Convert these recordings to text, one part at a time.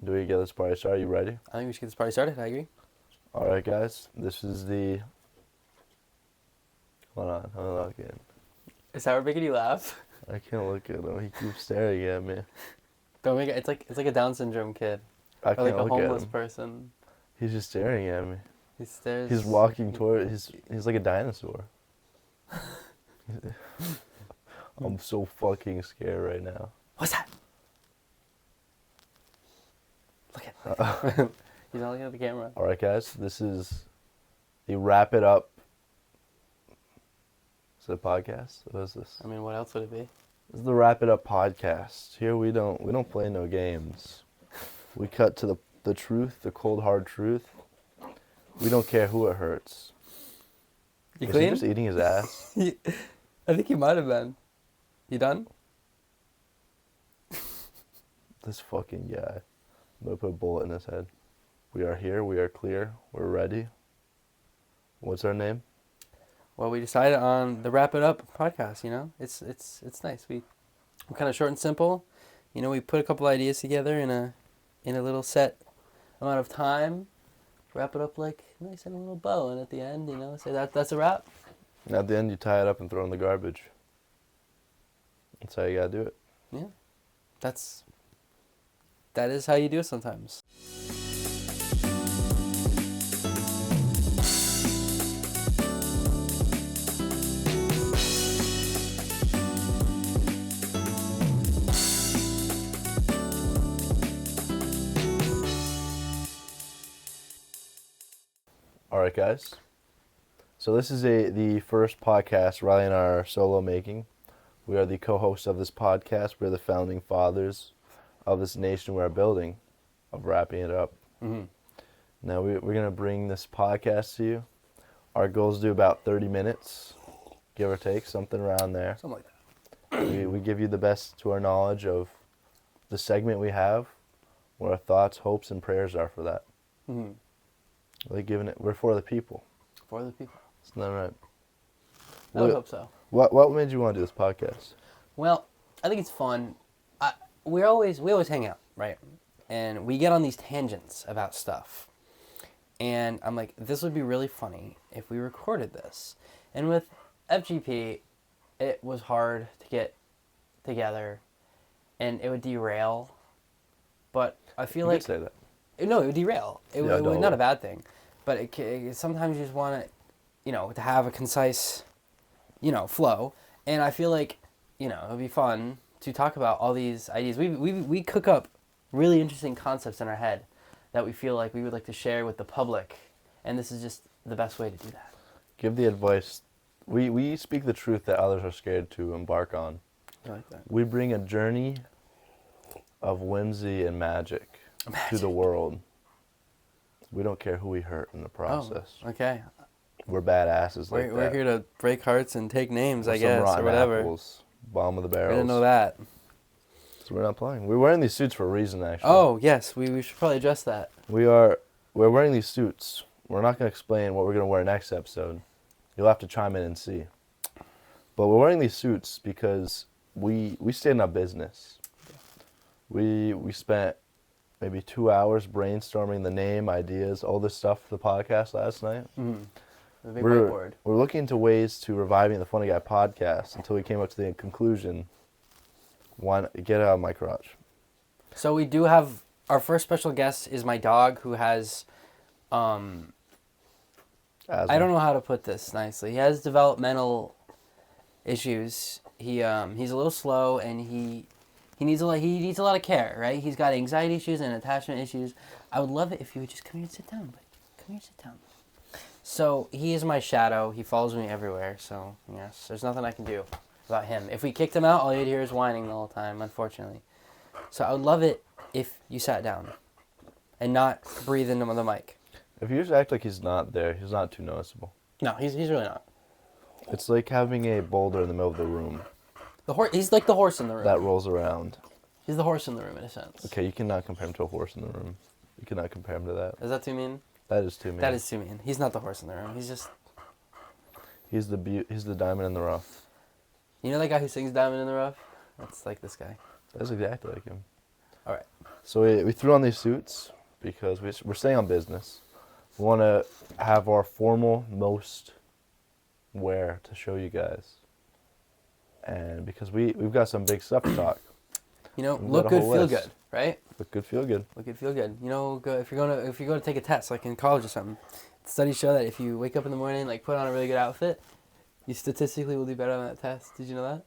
Do we get this party started? You ready? I think we should get this party started. I agree. All right, guys. This is the. Hold on. I'm looking. Is that what making you laugh? I can't look at him. He keeps staring at me. Don't make it. It's like a Down syndrome kid I or like can't a look at homeless him. person. He's just staring at me. He stares. He's walking toward. He's like a dinosaur. I'm so fucking scared right now. What's that? Look at. He's not looking at the camera. All right, guys. This is the Wrap It Up. Is it a podcast? What is this? I mean, what else would it be? This is the Wrap It Up podcast. Here we don't play no games. We cut to the truth, the cold hard truth. We don't care who it hurts. You Is clean? he just eating his ass? I think he might have been. You done? This fucking guy. I'm gonna put a bullet in his head. We are here. We are clear. We're ready. What's our name? Well, we decided on the Wrap It Up podcast. You know, it's nice. We're kind of short and simple. You know, we put a couple ideas together in a little set amount of time. Wrap it up like nice and a little bow, and at the end, you know, say that's a wrap. And at the end, you tie it up and throw it in the garbage. That's how you gotta do it. Yeah, that is how you do it sometimes. All right, guys. So this is the first podcast Riley and I are solo making. We are the co-hosts of this podcast. We're the founding fathers of this nation we are building, of wrapping it up. Mm-hmm. Now we're gonna bring this podcast to you. Our goals do about 30 minutes, give or take, something around there. Something like that. We give you the best to our knowledge of the segment we have, what our thoughts, hopes, and prayers are for that. Mm-hmm. We're for the people. For the people. Isn't that right? I would hope so. What made you want to do this podcast? Well, I think it's fun. We always hang out, right? And we get on these tangents about stuff. And I'm like, this would be really funny if we recorded this. And with FGP, it was hard to get together, and it would derail. But I feel You like could say that. no, it would derail. It Yeah, would no. not a bad thing, but sometimes you just want to, you know, to have a concise, you know, flow. And I feel like, you know, it would be fun to talk about all these ideas. We cook up really interesting concepts in our head that we feel like we would like to share with the public, and this is just the best way to do that. Give the advice. We speak the truth that others are scared to embark on. I like that. We bring a journey of whimsy and magic to the world. We don't care who we hurt in the process. Oh, okay. We're badasses like We're that. here to break hearts and take names, With I some guess, or rotten whatever. apples, bottom of the I barrels. didn't know that. So we're not playing. We're wearing these suits for a reason, actually. Oh, yes, we should probably address that. We're wearing these suits. We're not going to explain what we're going to wear next episode. You'll have to chime in and see. But we're wearing these suits because we stayed in our business. We spent maybe 2 hours brainstorming the name, ideas, all this stuff for the podcast last night. Mm-hmm. The big whiteboard. We're looking into ways to reviving the Funny Guy podcast until we came up to the conclusion, why not get out of my crotch? So we do have, our first special guest is my dog who has, Asthma. I don't know how to put this nicely. He has developmental issues. He's a little slow, and he needs a lot of care, right? He's got anxiety issues and attachment issues. I would love it if you would just come here and sit down, buddy. Come here and sit down. So he is my shadow. He follows me everywhere. So yes, there's nothing I can do about him. If we kicked him out, all you'd hear is whining the whole time, unfortunately. So I would love it if you sat down and not breathe into the mic. If you just act like he's not there, he's not too noticeable. No, he's really not. It's like having a boulder in the middle of the room He's like the horse in the room. that rolls around. He's the horse in the room in a sense. Okay, you cannot compare him to a horse in the room. You cannot compare him to that. Is that too mean? That is too mean. That is too mean. He's not the horse in the room. He's just... He's the diamond in the rough. You know that guy who sings Diamond in the Rough? That's like this guy. That's exactly like him. All right. So we threw on these suits because we're staying on business. We want to have our formal most wear to show you guys. And because we've got some big stuff to talk. You know, We've look got a good, whole feel list. good, right? Look good, feel good. Look good, feel good. You know, if you're going to take a test, like in college or something, studies show that if you wake up in the morning, like put on a really good outfit, you statistically will do better on that test. Did you know that?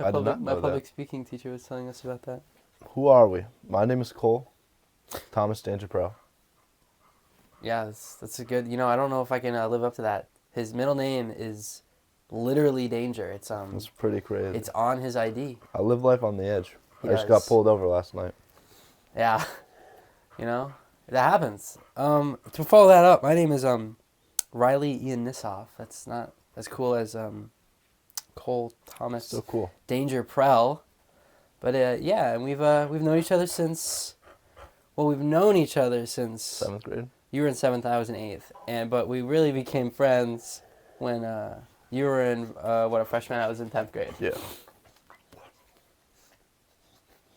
I did not My know public that. speaking teacher was telling us about that. Who are we? My name is Cole. Thomas Danger Pro. Yeah, that's a good. You know, I don't know if I can live up to that. His middle name is literally Danger. That's pretty crazy. It's on his ID. I live life on the edge. He I just got does. pulled over last night. Yeah, you know that happens. To follow that up, my name is Riley Ian Nissoff. That's not as cool as Cole Thomas So cool. Danger Prell. But yeah, and we've known each other since. Well, we've known each other since 7th grade. you were in 7th, I was in 8th, but we really became friends when you were in a freshman, I was in 10th grade. Yeah.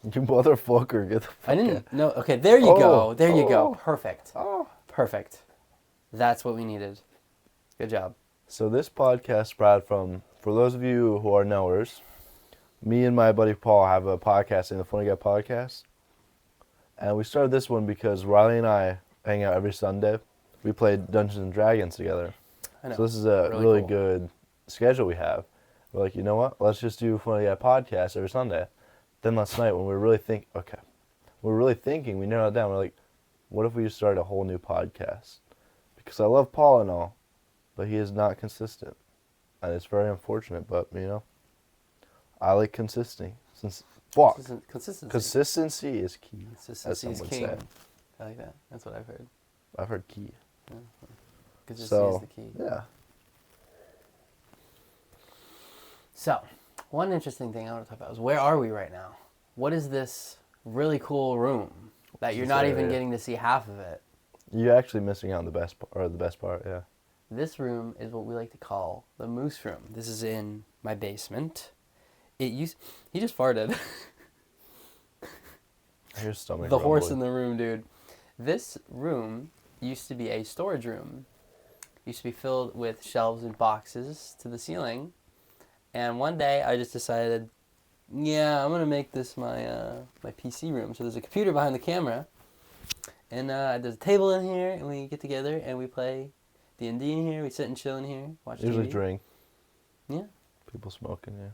You motherfucker, get the fuck I didn't out. know. Okay, there you go. There you go. Oh. Perfect. Oh. Perfect. That's what we needed. Good job. So this podcast sprout from, for those of you who are knowers, me and my buddy Paul have a podcast in the Funny Guy Podcast. And we started this one because Riley and I hang out every Sunday. We play Dungeons and Dragons together. I know. So this is a really cool. good schedule we have. We're like, you know what? Let's just do Funny Guy Podcast every Sunday. Then last night when we were really thinking, we narrowed it down. We're like, what if we just started a whole new podcast? Because I love Paul and all, but he is not consistent. And it's very unfortunate, but, you know, I like consistency. Consistency. Consistency is key, as Consistency some is would king. say. I like that. That's what I've heard. I've heard key. Consistency is the key. Yeah. So, one interesting thing I want to talk about is where are we right now? What is this really cool room that you're This not even area. getting to see half of it? You're actually missing out on the best part, yeah. This room is what we like to call the moose room. This is in my basement. He just farted. I hear stomach The horse in rumbling. the room, dude. This room used to be a storage room. Used to be filled with shelves and boxes to the ceiling. And one day I just decided, yeah, I'm gonna make this my my PC room. So there's a computer behind the camera, and there's a table in here, and we get together and we play D&D in here. We sit and chill in here, watch Usually TV. drink. Yeah, People smoking, yeah.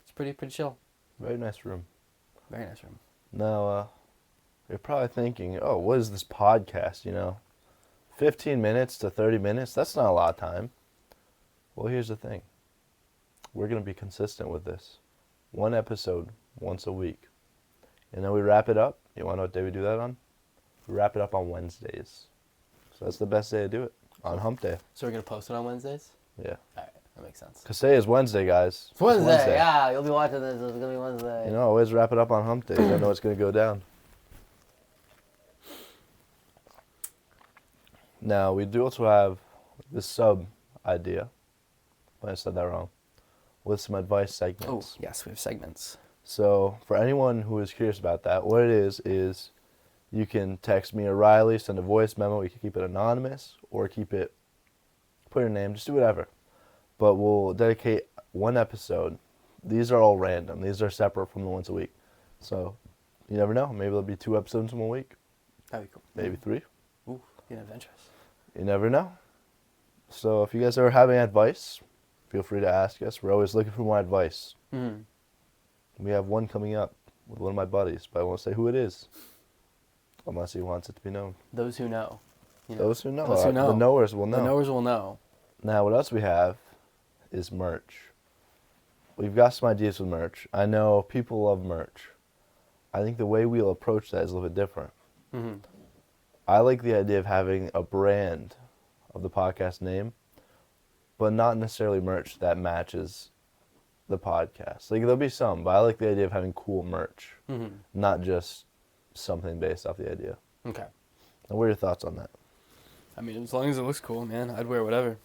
it's pretty chill. Very nice room. Very nice room. Now, you're probably thinking, oh, what is this podcast, you know? 15 minutes to 30 minutes, that's not a lot of time. Well, here's the thing. We're going to be consistent with this. One episode, once a week. And then we wrap it up. You want to know what day we do that on? We wrap it up on Wednesdays. So that's the best day to do it, on hump day. So we're gonna post it on Wednesdays. Yeah. All right, that makes sense. Because today is Wednesday, guys. It's Wednesday. Yeah, you'll be watching this. It's gonna be Wednesday. You know, always wrap it up on hump day. You don't know what's going to go down. Now, we do also have this sub idea. I said that wrong. With some advice Oh, segments. yes, we have segments. So, for anyone who is curious about that, what it is you can text me or Riley, send a voice memo. You can keep it anonymous or put your name, just do whatever. But we'll dedicate one episode. These are all random. These are separate from the once a week. So, you never know. Maybe there'll be 2 episodes in 1 week. That'd be cool. Maybe 3. Ooh, getting adventurous. You never know. So if you guys ever have any advice, feel free to ask us. We're always looking for more advice. Mm. We have one coming up with one of my buddies, but I won't say who it is. Unless he wants it to be known. Those who know. You Those who know. Those who know. The knowers will know. The knowers will know. Now, what else we have is merch. We've got some ideas with merch. I know people love merch. I think the way we'll approach that is a little bit different. Mm-hmm. I like the idea of having a brand of the podcast name, but not necessarily merch that matches the podcast. Like, there'll be some, but I like the idea of having cool merch, Mm-hmm. not just something based off the idea. Okay. Now, what are your thoughts on that? I mean, as long as it looks cool, man, I'd wear whatever.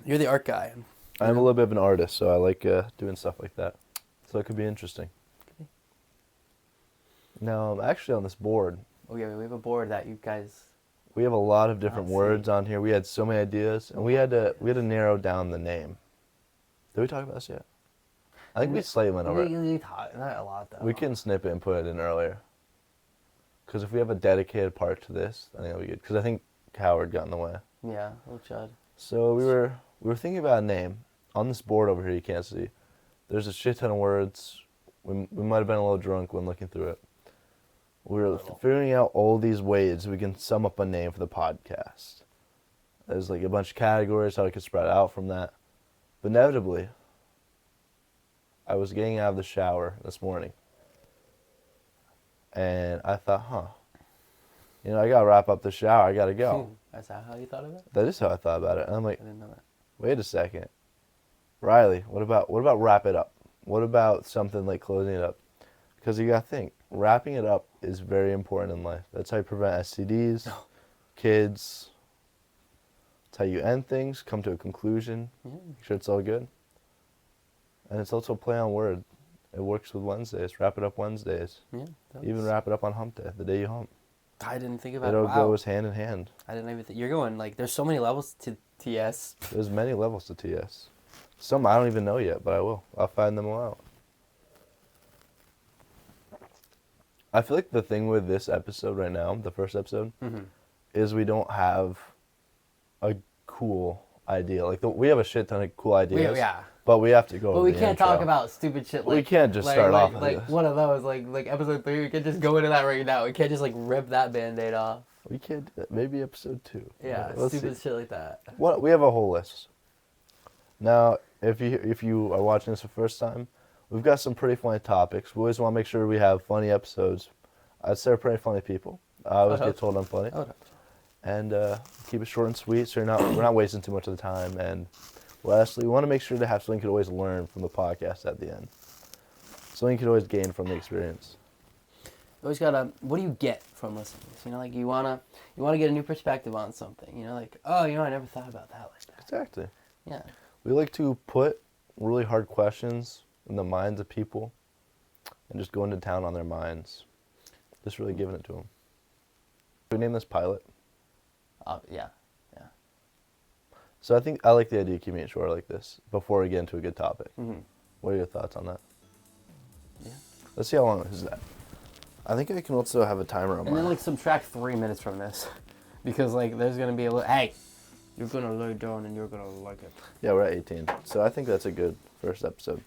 You're the art guy. I'm a little bit of an artist, so I like doing stuff like that. So it could be interesting. No, I'm actually on this board. Oh yeah, we have a board that you guys. We have a lot of different Let's see. words on here. We had so many ideas, and we had to narrow down the name. Did we talk about this yet? I think we slightly went over it. We talk, not a lot though. We can snip it and put it in earlier. Because if we have a dedicated part to this, I think that'll be good. Because I think Howard got in the way. Yeah, little Chud. So we were thinking about a name. On this board over here, you can't see. There's a shit ton of words. We might have been a little drunk when looking through it. We were figuring out all these ways we can sum up a name for the podcast. There's like a bunch of categories, how it could spread out from that. But inevitably, I was getting out of the shower this morning. And I thought, I gotta wrap up the shower, I gotta go. Is that how you thought of it? That is how I thought about it. And I'm like, I didn't know that. wait a second. Riley, what about wrap it up? What about something like closing it up? Because you gotta think, wrapping it up is very important in life. That's how you prevent STDs, kids. It's how you end things, come to a conclusion, make sure it's all good. And it's also a play on word. It works with Wednesdays. Wrap it up Wednesdays. Yeah. Even wrap it up on hump day, the day you hump. I didn't think about It it. all Wow. goes hand in hand. I didn't even think. You're going, like, there's so many levels to TS. There's many levels to TS. Some I don't even know yet, but I will. I'll find them all out. I feel like the thing with this episode right now, the first episode, is we don't have a cool idea. Like, we have a shit ton of cool ideas. Yeah. But we have to go. But we can't talk about stupid shit like. We can't just start off with like this. one of those, like episode 3. We can't just go into that right now. We can't just like rip that Band-Aid off. We can't do that. Maybe episode 2. Yeah, Let's stupid see. shit like that. What we have a whole list. Now, if you are watching this the first time, we've got some pretty funny topics. We always want to make sure we have funny episodes. I'd say we're pretty funny people. I always get told I'm funny. And keep it short and sweet, so we're not wasting too much of the time. And lastly, we want to make sure to have something you could always learn from the podcast at the end. Something you could always gain from the experience. You always gotta. What do you get from listening? You know, like you wanna get a new perspective on something. You know, like I never thought about that like that. Exactly. Yeah. We like to put really hard questions in the minds of people, and just go into town on their minds. Just really giving it to them. Should we name this Pilot? Yeah. So I like the idea of keeping it short like this before we get into a good topic. Mm-hmm. What are your thoughts on that? Yeah. Let's see how long this is at. I think I can also have a timer on And mine. then like subtract 3 minutes from this, because like there's gonna be a little. Hey, you're gonna lay down and you're gonna like it. Yeah, we're at 18. So I think that's a good first episode.